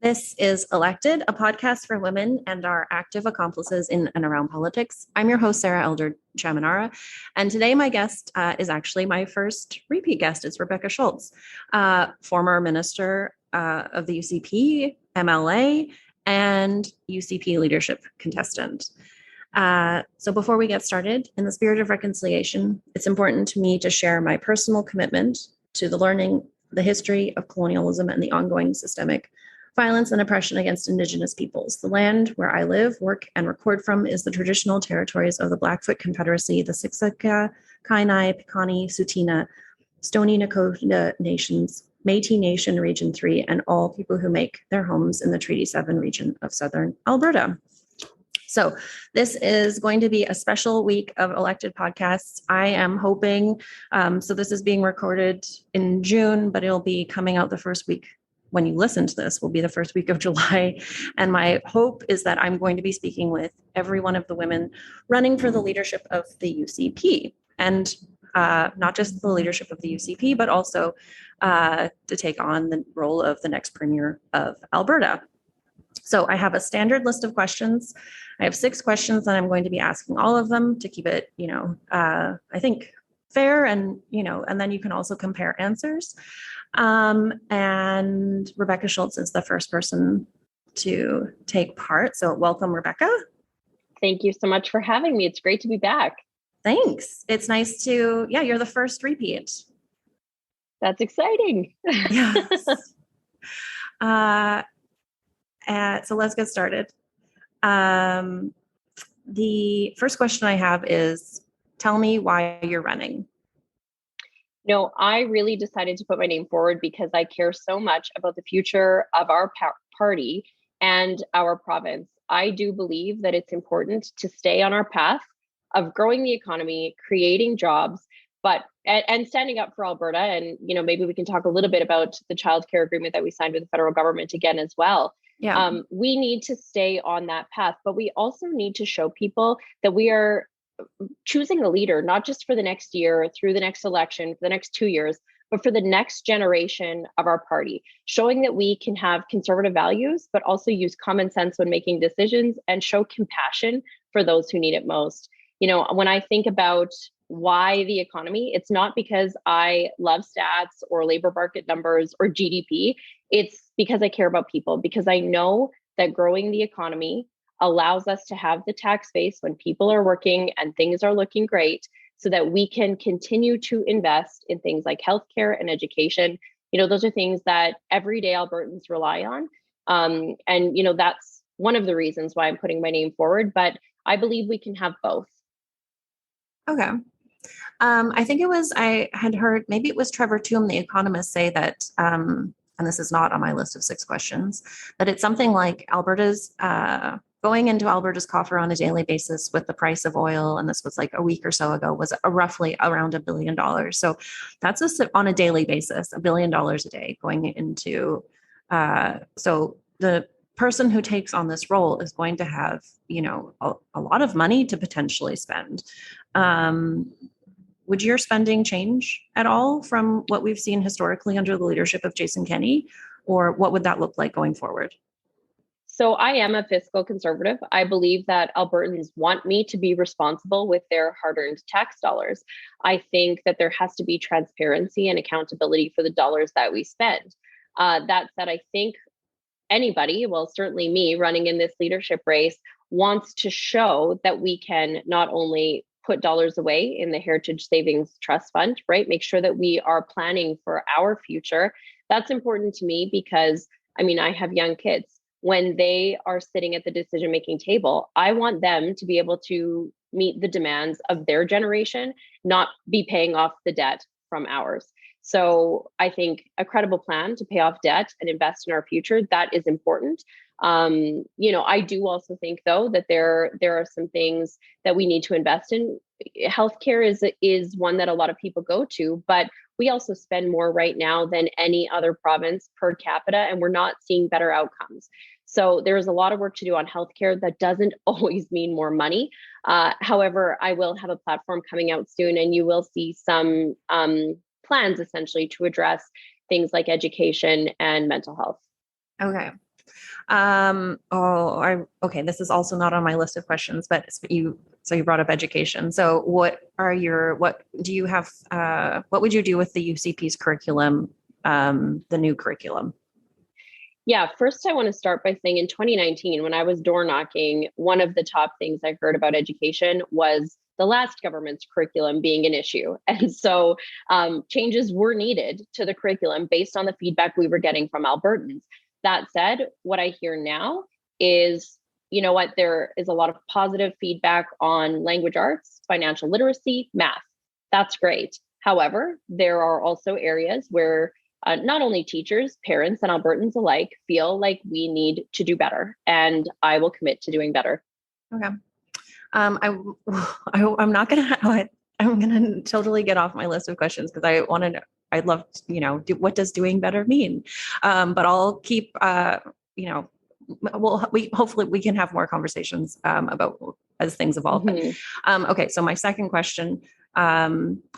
This is Elected, a podcast for women and our active accomplices in and around politics. I'm your host, Sarah Elder Chaminara, and today my guest is actually my first repeat guest. It's Rebecca Schulz, former minister of the UCP, MLA, and UCP leadership contestant. So before we get started, in the spirit of reconciliation, it's important to me to share my personal commitment to the learning, the history of colonialism, and the ongoing systemic violence and oppression against Indigenous peoples. The land where I live, work, and record from is the traditional territories of the Blackfoot Confederacy, the Siksika, Kainai, Piikani, Tsuut'ina, Stoney Nakoda Nations, Métis Nation Region 3, and all people who make their homes in the Treaty 7 region of Southern Alberta. So this is going to be a special week of Elected podcasts. I am hoping, so this is being recorded in June, but it'll be coming out the first week. When you listen to this, will be the first week of July. And my hope is that I'm going to be speaking with every one of the women running for the leadership of the UCP. And not just the leadership of the UCP, but also to take on the role of the next Premier of Alberta. So I have a standard list of questions. I have 6 questions and I'm going to be asking all of them to keep it, I think fair and then you can also compare answers. And Rebecca Schulz is the first person to take part. So welcome, Rebecca. Thank you so much for having me. It's great to be back. Thanks. It's nice to, you're the first repeat. That's exciting. Yes. So let's get started. The first question I have is, tell me why you're running. No, I really decided to put my name forward because I care so much about the future of our party and our province. I do believe that it's important to stay on our path of growing the economy, creating jobs, and standing up for Alberta. And, maybe we can talk a little bit about the childcare agreement that we signed with the federal government again as well. Yeah. We need to stay on that path, but we also need to show people that we are choosing a leader, not just for the next year, through the next election, for the next 2 years, but for the next generation of our party, showing that we can have conservative values, but also use common sense when making decisions and show compassion for those who need it most. When I think about why the economy, it's not because I love stats or labor market numbers or GDP. It's because I care about people, because I know that growing the economy allows us to have the tax base when people are working and things are looking great so that we can continue to invest in things like healthcare and education. Those are things that everyday Albertans rely on. And that's one of the reasons why I'm putting my name forward, but I believe we can have both. Okay. I think I had heard, maybe it was Trevor Toome, the economist, say that, and this is not on my list of 6 questions, but it's something like going into Alberta's coffer on a daily basis with the price of oil, and this was like a week or so ago, was roughly around $1 billion. So that's on a daily basis, $1 billion a day going into, so the person who takes on this role is going to have, a lot of money to potentially spend. Would your spending change at all from what we've seen historically under the leadership of Jason Kenney, or what would that look like going forward? So I am a fiscal conservative. I believe that Albertans want me to be responsible with their hard-earned tax dollars. I think that there has to be transparency and accountability for the dollars that we spend. That said, I think anybody, well, certainly me running in this leadership race, wants to show that we can not only put dollars away in the Heritage Savings Trust Fund, right? Make sure that we are planning for our future. That's important to me because, I have young kids. When they are sitting at the decision-making table, I want them to be able to meet the demands of their generation, not be paying off the debt from ours. So I think a credible plan to pay off debt and invest in our future, that is important. I do also think, though, that there are some things that we need to invest in. Healthcare is one that a lot of people go to, but we also spend more right now than any other province per capita, and we're not seeing better outcomes. So there's a lot of work to do on healthcare. That doesn't always mean more money. However, I will have a platform coming out soon, and you will see some plans essentially to address things like education and mental health. Okay. Okay. This is also not on my list of questions, but so you brought up education. So what do you have, what would you do with the UCP's curriculum, the new curriculum? Yeah, first I want to start by saying in 2019, when I was door knocking, one of the top things I heard about education was the last government's curriculum being an issue. And so changes were needed to the curriculum based on the feedback we were getting from Albertans. That said, what I hear now is, you know what, there is a lot of positive feedback on language arts, financial literacy, math. That's great. However, there are also areas where not only teachers, parents, and Albertans alike feel like we need to do better, and I will commit to doing better. Okay. I'm not gonna. I'm gonna totally get off my list of questions because I want to. I'd love to, what does doing better mean? But I'll keep. We hopefully we can have more conversations about as things evolve. Mm-hmm. Okay, so my second question.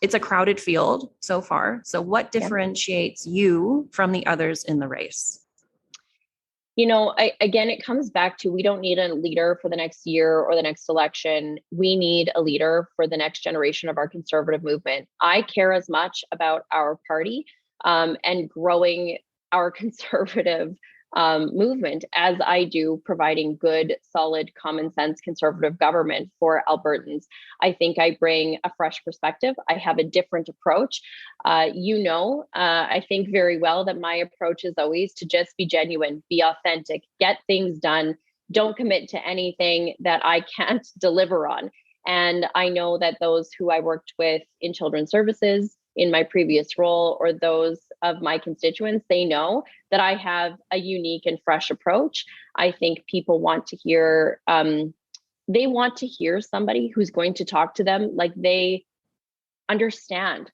It's a crowded field so far. So what differentiates you from the others in the race? Again, it comes back to, we don't need a leader for the next year or the next election. We need a leader for the next generation of our conservative movement. I care as much about our party and growing our conservative movement as I do providing good, solid, common sense conservative government for Albertans. I think I bring a fresh perspective. I have a different approach. I think very well that my approach is always to just be genuine, be authentic, get things done. Don't commit to anything that I can't deliver on. And I know that those who I worked with in children's services in my previous role, or those of my constituents, they know that I have a unique and fresh approach. I think people want to hear, they want to hear somebody who's going to talk to them like they understand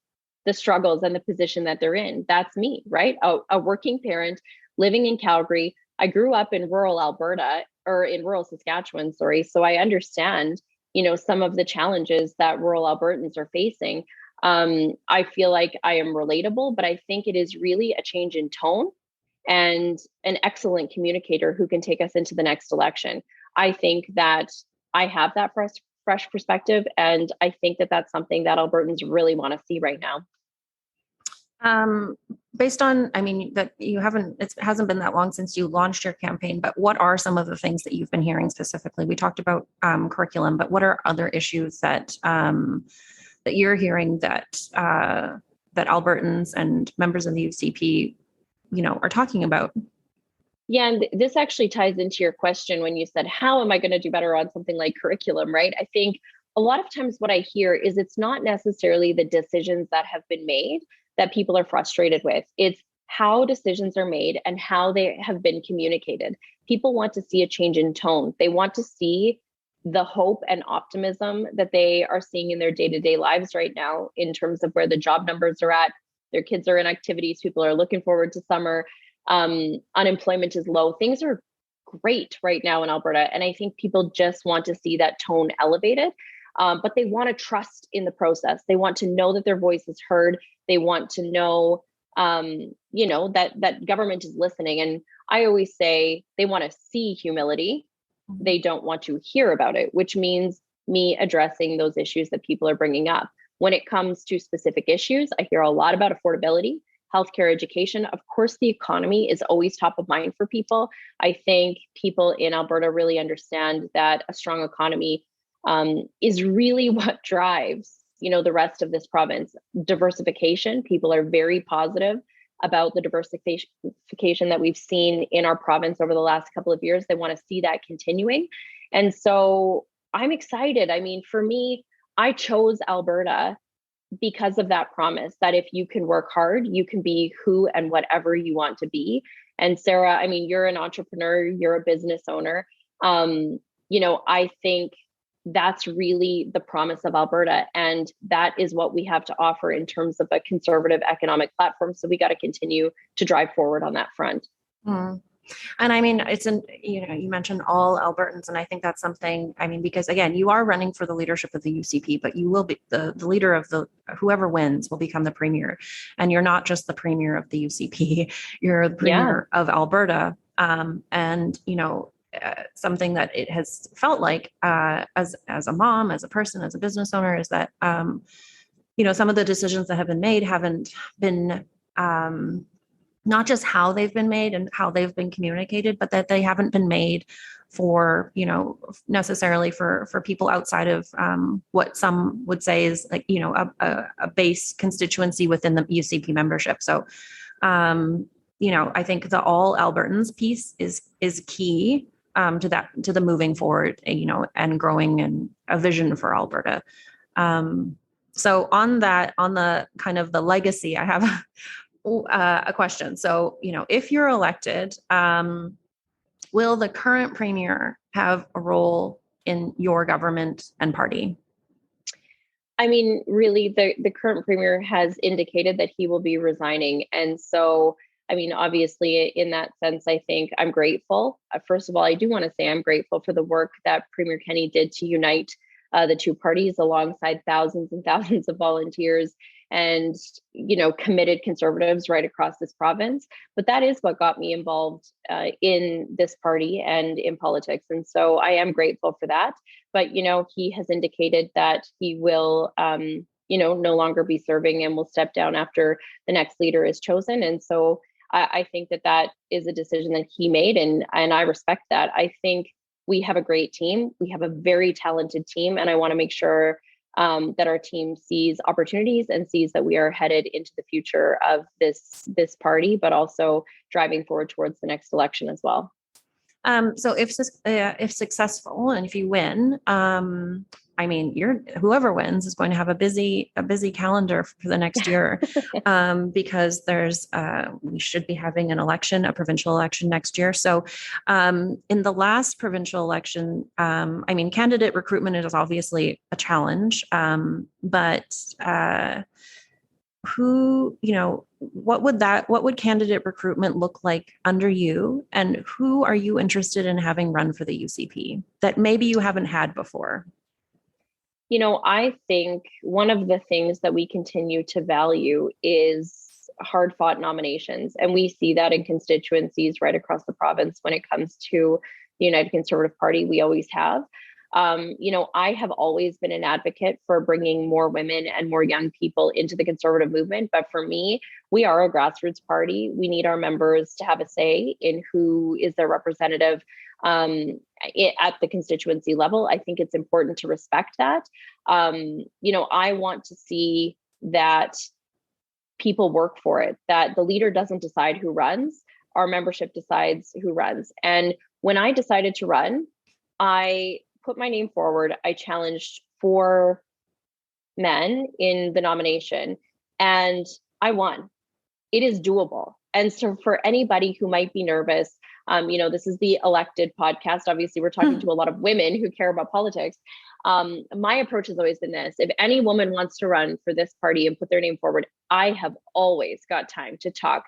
the struggles and the position that they're in. That's me, right? A working parent living in Calgary. I grew up in rural Alberta, or in rural Saskatchewan, sorry. So I understand, some of the challenges that rural Albertans are facing. I feel like I am relatable, but I think it is really a change in tone and an excellent communicator who can take us into the next election. I think that I have that fresh perspective, and I think that that's something that Albertans really want to see right now. Based on, that it hasn't been that long since you launched your campaign, but what are some of the things that you've been hearing specifically? We talked about curriculum, but what are other issues that you're hearing that Albertans and members of the UCP, are talking about? Yeah, and this actually ties into your question when you said, how am I going to do better on something like curriculum, right? I think a lot of times what I hear is it's not necessarily the decisions that have been made that people are frustrated with. It's how decisions are made and how they have been communicated. People want to see a change in tone. They want to see the hope and optimism that they are seeing in their day-to-day lives right now, in terms of where the job numbers are at, their kids are in activities, people are looking forward to summer, unemployment is low. Things are great right now in Alberta. And I think people just want to see that tone elevated, but they want to trust in the process. They want to know that their voice is heard. They want to know, that government is listening. And I always say they want to see humility. They don't want to hear about it, which means me addressing those issues that people are bringing up. When it comes to specific issues, I hear a lot about affordability, healthcare, education. Of course, the economy is always top of mind for people. I think people in Alberta really understand that a strong economy is really what drives, the rest of this province. Diversification, people are very positive about the diversification that we've seen in our province over the last couple of years. They want to see that continuing. And so I'm excited. For me, I chose Alberta because of that promise that if you can work hard, you can be who and whatever you want to be. And Sarah, you're an entrepreneur, you're a business owner. I think that's really the promise of Alberta. And that is what we have to offer in terms of a conservative economic platform. So we got to continue to drive forward on that front. Mm. And you mentioned all Albertans, and I think that's something, because again, you are running for the leadership of the UCP, but you will be the leader of whoever wins will become the premier. And you're not just the premier of the UCP, you're the premier of Alberta. And, something that it has felt like as a mom, as a person, as a business owner, is that, some of the decisions that have been made haven't been not just how they've been made and how they've been communicated, but that they haven't been made for, necessarily for people outside of what some would say is like, a base constituency within the UCP membership. So, I think the all Albertans piece is key to the moving forward, and growing and a vision for Alberta. So on the kind of the legacy, I have a question. So, if you're elected, will the current premier have a role in your government and party? I mean, really, the current premier has indicated that he will be resigning. And so, I mean, obviously, in that sense, I think I'm grateful. First of all, I do want to say I'm grateful for the work that Premier Kenney did to unite the two parties alongside thousands and thousands of volunteers and, committed conservatives right across this province. But that is what got me involved in this party and in politics. And so I am grateful for that. But, he has indicated that he will, no longer be serving and will step down after the next leader is chosen. And so I think that is a decision that he made, and I respect that. I think we have a great team. We have a very talented team, and I want to make sure that our team sees opportunities and sees that we are headed into the future of this party, but also driving forward towards the next election as well. So if successful and if you win, I mean, whoever wins is going to have a busy calendar for the next year, because we should be having a provincial election next year. So, in the last provincial election, I mean, candidate recruitment is obviously a challenge, but what would candidate recruitment look like under you, and who are you interested in having run for the UCP that maybe you haven't had before? I think one of the things that we continue to value is hard-fought nominations. And we see that in constituencies right across the province when it comes to the United Conservative Party. We always have. I have always been an advocate for bringing more women and more young people into the conservative movement. But for me, we are a grassroots party. We need our members to have a say in who is their representative at the constituency level. I think it's important to respect that. I want to see that people work for it, that the leader doesn't decide who runs, our membership decides who runs. And when I decided to run, I put my name forward. I challenged 4 men in the nomination and I won. It is doable. And so for anybody who might be nervous, this is the Ellected podcast. Obviously, we're talking to a lot of women who care about politics. My approach has always been this: if any woman wants to run for this party and put their name forward, I have always got time to talk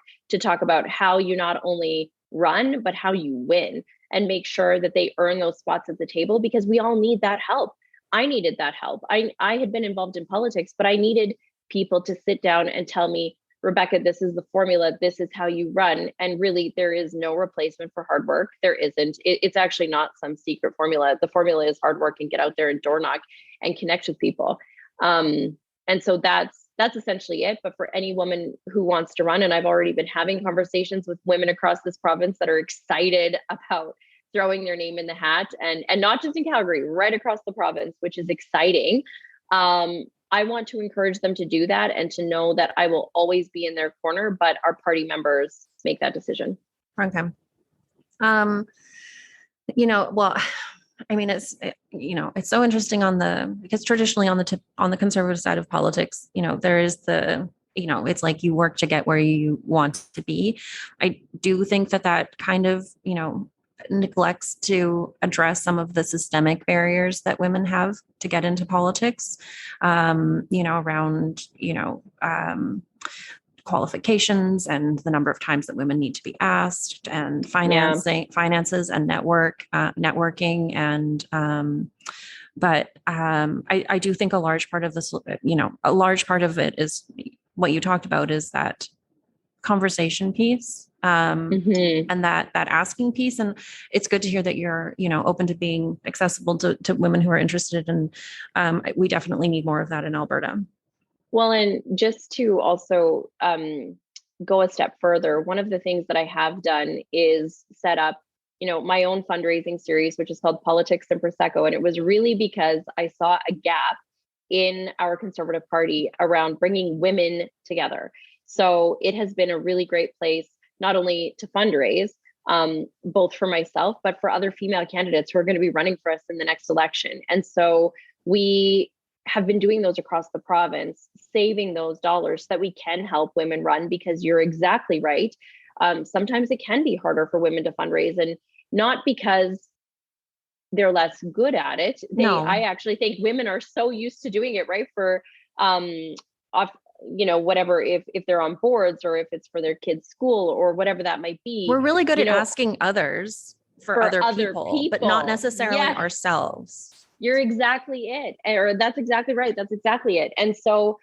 about how you not only run, but how you win and make sure that they earn those spots at the table, because we all need that help. I needed that help. I had been involved in politics, but I needed people to sit down and tell me, Rebecca, this is the formula. This is how you run. And really, there is no replacement for hard work. There isn't. It's actually not some secret formula. The formula is hard work and get out there and door knock and connect with people. And so that's essentially it. But for any woman who wants to run, and I've already been having conversations with women across this province that are excited about throwing their name in the hat, and not just in Calgary, right across the province, which is exciting. I want to encourage them to do that and to know that I will always be in their corner, but our party members make that decision. Okay. Well, I mean, it's so interesting because traditionally on the conservative side of politics, there is it's like you work to get where you want to be. I do think that kind of, neglects to address some of the systemic barriers that women have to get into politics, around, qualifications and the number of times that women need to be asked, and finances and networking. And, I do think a large part of this, a large part of it is what you talked about, is that conversation piece. Mhm. and that asking piece. And it's good to hear that you're, open to being accessible to women who are interested. And we definitely need more of that in Alberta. Well, and just to also go a step further, one of the things that I have done is set up, my own fundraising series, which is called Politics and Prosecco. And it was really because I saw a gap in our Conservative Party around bringing women together. So it has been a really great place, not only to fundraise, both for myself, but for other female candidates who are going to be running for us in the next election. And so we have been doing those across the province, saving those dollars so that we can help women run, because you're exactly right. Sometimes it can be harder for women to fundraise, and not because they're less good at it. No. I actually think women are so used to doing it, right? For off, whatever, if they're on boards or if it's for their kids' school or whatever that might be. We're really good at asking others for other people, but not necessarily ourselves. You're exactly it. Or that's exactly right. That's exactly it. And so,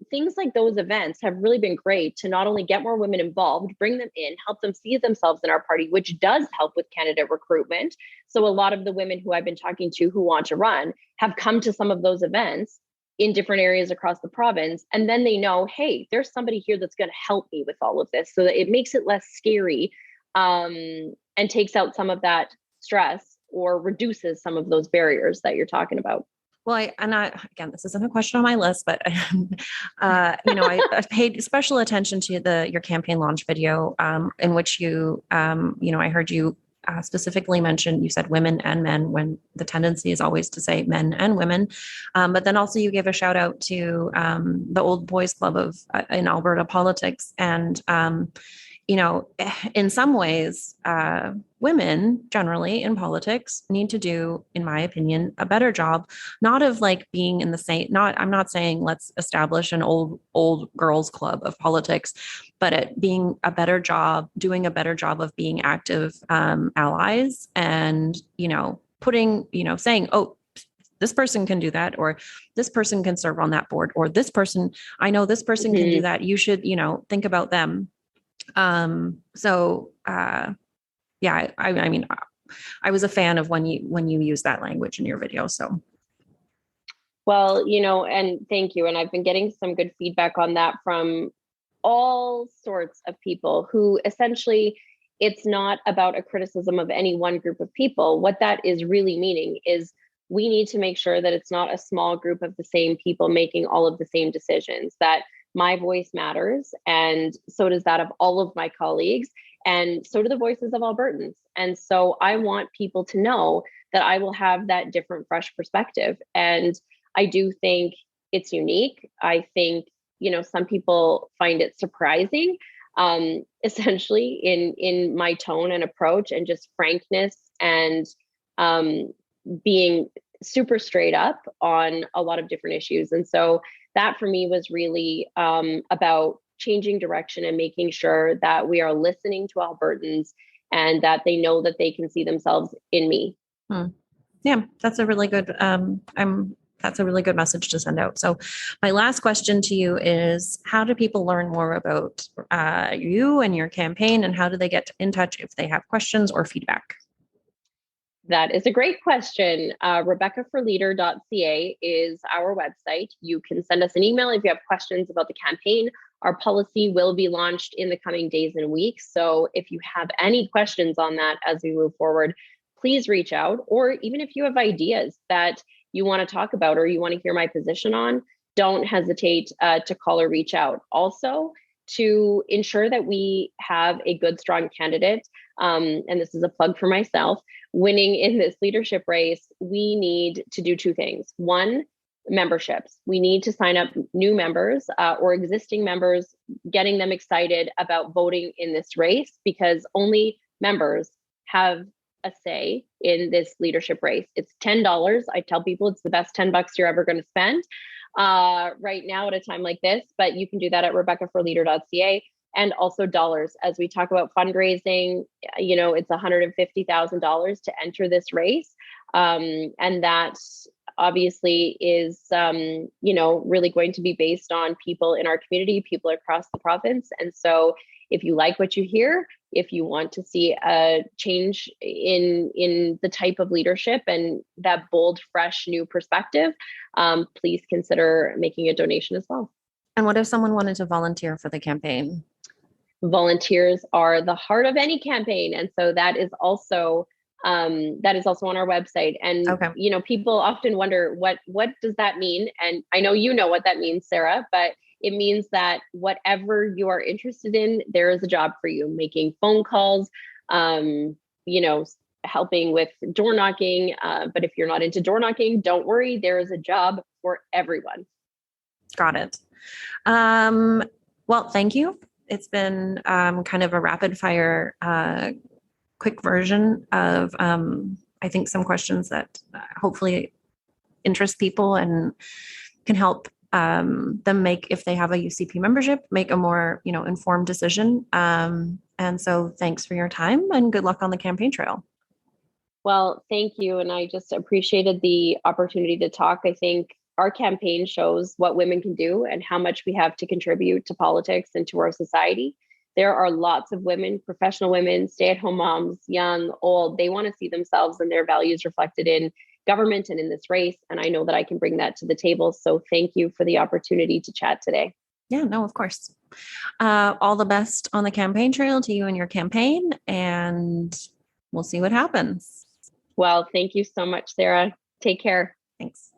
things like those events have really been great to not only get more women involved, bring them in, help them see themselves in our party, which does help with candidate recruitment. So a lot of the women who I've been talking to who want to run have come to some of those events in different areas across the province. And then they know, hey, there's somebody here that's going to help me with all of this, so that it makes it less scary, and takes out some of that stress or reduces some of those barriers that you're talking about. Well, again, this isn't a question on my list, but I paid special attention to your campaign launch video, in which I heard you specifically mention, you said women and men, when the tendency is always to say men and women. But then also you gave a shout out to the Old Boys Club in Alberta politics. And in some ways, women generally in politics need to do, in my opinion, a better job, not of like being in the same, I'm not saying let's establish an old girls club of politics, but at being a better job, doing a better job of being active allies, and, putting, saying, oh, this person can do that, or this person can serve on that board, or this person, I know this person can do that. You should, think about them. Yeah, I mean, I was a fan of when you use that language in your video. So, well, and thank you. And I've been getting some good feedback on that from all sorts of people who essentially, it's not about a criticism of any one group of people. What that is really meaning is we need to make sure that it's not a small group of the same people making all of the same decisions, that my voice matters, and so does that of all of my colleagues, and so do the voices of Albertans. And so I want people to know that I will have that different, fresh perspective. And I do think it's unique. I think, some people find it surprising, essentially in my tone and approach, and just frankness, and being super straight up on a lot of different issues. And so that for me was really about changing direction and making sure that we are listening to Albertans, and that they know that they can see themselves in me. Yeah, that's a really good, that's a really good message to send out. So my last question to you is, how do people learn more about you and your campaign, and how do they get in touch if they have questions or feedback? That is a great question. RebeccaForLeader.ca is our website. You can send us an email if you have questions about the campaign. Our policy will be launched in the coming days and weeks. So if you have any questions on that as we move forward, please reach out. Or even if you have ideas that you want to talk about or you want to hear my position on, don't hesitate to call or reach out. Also, to ensure that we have a good, strong candidate, and this is a plug for myself, winning in this leadership race, we need to do two things. One, memberships. We need to sign up new members or existing members, getting them excited about voting in this race, because only members have a say in this leadership race. It's $10. I tell people it's the best $10 you're ever going to spend right now at a time like this, but you can do that at RebeccaForLeader.ca. And also dollars, as we talk about fundraising, it's $150,000 to enter this race. And that obviously is, really going to be based on people in our community, people across the province. And so If you like what you hear, if you want to see a change in the type of leadership and that bold, fresh, new perspective, please consider making a donation as well. And what if someone wanted to volunteer for the campaign? Volunteers are the heart of any campaign, and so that is also on our website. And people often wonder what does that mean, and I know you know what that means, Sarah, but it means that whatever you are interested in, there is a job for you. Making phone calls, helping with door knocking, but if you're not into door knocking, don't worry, there is a job for everyone. Got it. Well, thank you. It's been kind of a rapid fire, quick version of, I think, some questions that hopefully interest people and can help them make, if they have a UCP membership, make a more, informed decision. And so thanks for your time and good luck on the campaign trail. Well, thank you. And I just appreciated the opportunity to talk. I think our campaign shows what women can do and how much we have to contribute to politics and to our society. There are lots of women, professional women, stay-at-home moms, young, old. They want to see themselves and their values reflected in government and in this race. And I know that I can bring that to the table. So thank you for the opportunity to chat today. Yeah, no, of course. All the best on the campaign trail to you and your campaign, and we'll see what happens. Well, thank you so much, Sarah. Take care. Thanks.